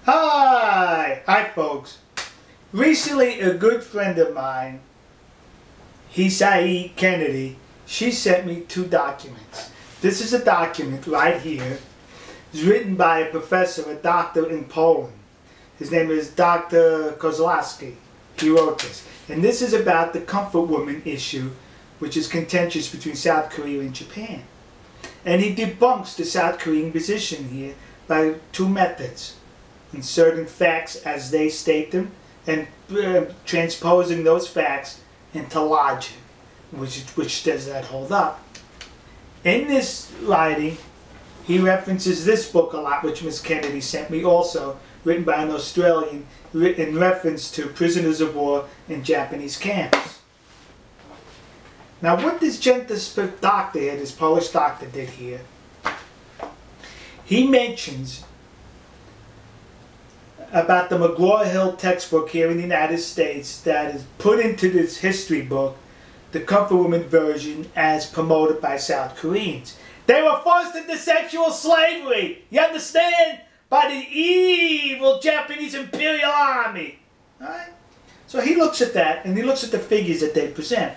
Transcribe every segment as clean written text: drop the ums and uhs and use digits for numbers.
Hi folks. Recently a good friend of mine, Hisai Kennedy, she sent me two documents. This is a document right here. It's written by a professor, a doctor in Poland. His name is Dr. Kozlowski. He wrote this. And this is about the comfort woman issue, which is contentious between South Korea and Japan. And he debunks the South Korean position here by two methods: inserting facts as they state them and transposing those facts into logic, which does not hold up. In this writing, he references this book a lot, which Miss Kennedy sent me also, written by an Australian, in reference to prisoners of war in Japanese camps. Now what this doctor here, this Polish doctor, did here, he mentions about the McGraw Hill textbook here in the United States that is put into this history book, the comfort woman version, as promoted by South Koreans. They were forced into sexual slavery, you understand? By the evil Japanese Imperial Army. Alright? So he looks at that, and he looks at the figures that they present.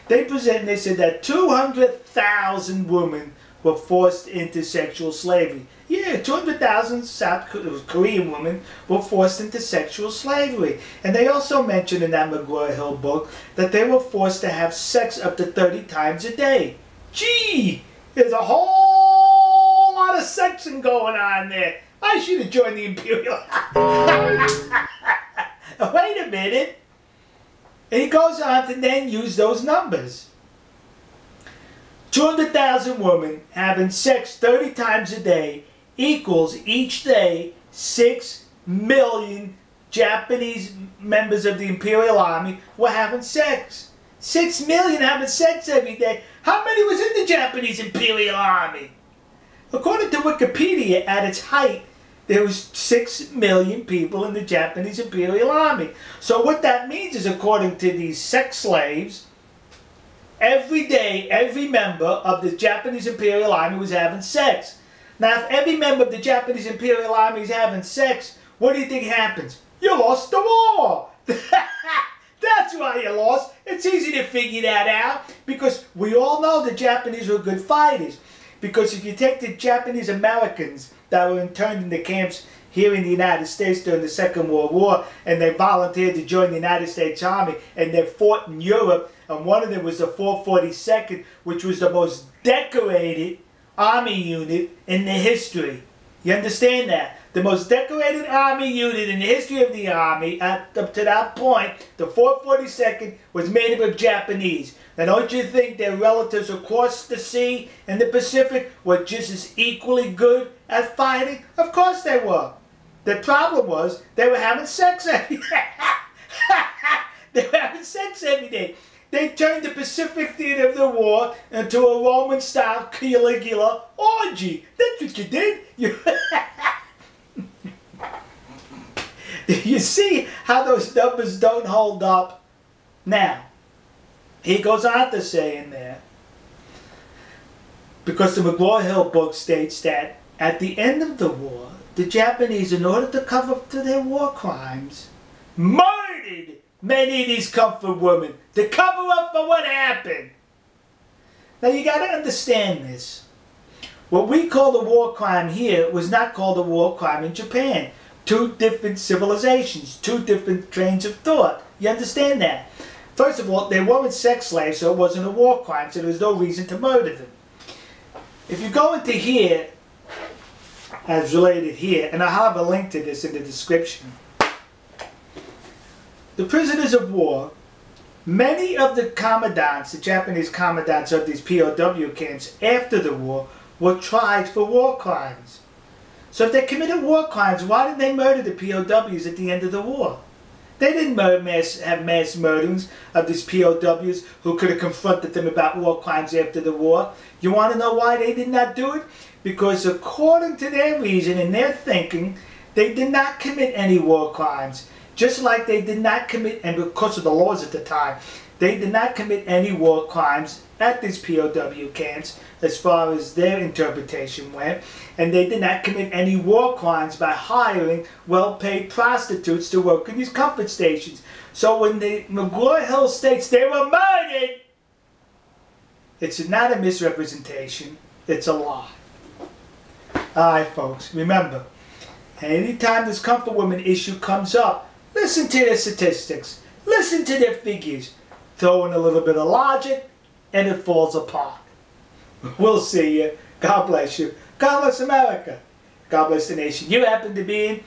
They present, and they said that 200,000 women were forced into sexual slavery. Yeah, 200,000 South Korean women were forced into sexual slavery. And they also mentioned in that McGraw Hill book that they were forced to have sex up to 30 times a day. Gee, there's a whole lot of sexing going on there. I should have joined the Imperial Army. Wait a minute. And he goes on to then use those numbers. 200,000 women having sex 30 times a day equals each day 6 million Japanese members of the Imperial Army were having sex. 6 million having sex every day. How many was in the Japanese Imperial Army? According to Wikipedia, at its height, there was 6 million people in the Japanese Imperial Army. So what that means is, according to these sex slaves, every day, every member of the Japanese Imperial Army was having sex. Now, if every member of the Japanese Imperial Army is having sex, what do you think happens? You lost the war! That's why you lost. It's easy to figure that out, because we all know the Japanese were good fighters. Because if you take the Japanese Americans that were interned in the camps here in the United States during the Second World War, and they volunteered to join the United States Army, and they fought in Europe, and one of them was the 442nd, which was the most decorated army unit in the history. You understand that? The most decorated army unit in the history of the army, up to that point, the 442nd, was made up of Japanese. Now don't you think their relatives across the sea in the Pacific were just as equally good at fighting? Of course they were. The problem was they were having sex every day. They were having sex every day. They turned the Pacific theater of the war into a Roman-style Caligula orgy. That's what you did. You see how those numbers don't hold up? Now, he goes on to say in there, because the McGraw Hill book states that at the end of the war, the Japanese, in order to cover up to their war crimes, murdered many of these comfort women to cover up for what happened. Now you got to understand this. What we call the war crime here was not called a war crime in Japan. Two different civilizations, two different trains of thought. You understand that? First of all, they weren't sex slaves, so it wasn't a war crime, so there was no reason to murder them. If you go into here, as related here, and I'll have a link to this in the description, the prisoners of war, many of the commandants, the Japanese commandants of these POW camps after the war, were tried for war crimes. So if they committed war crimes, why did they murder the POWs at the end of the war? They didn't have mass murderings of these POWs who could have confronted them about war crimes after the war. You want to know why they did not do it? Because according to their reason and their thinking, they did not commit any war crimes. Just like they did not commit, and because of the laws at the time, they did not commit any war crimes at these POW camps as far as their interpretation went, and they did not commit any war crimes by hiring well-paid prostitutes to work in these comfort stations. So when the McGraw Hill states they were murdered, it's not a misrepresentation, it's a lie. Alright folks, remember, anytime this comfort woman issue comes up, listen to their statistics, listen to their figures, throw in a little bit of logic, and it falls apart. We'll see you. God bless you. God bless America. God bless the nation you happen to be in.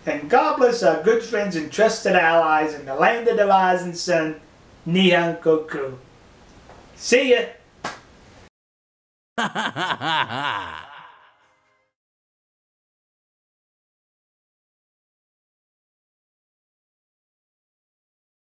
And God bless our good friends and trusted allies in the land of the rising sun, Nihon Koku. See ya.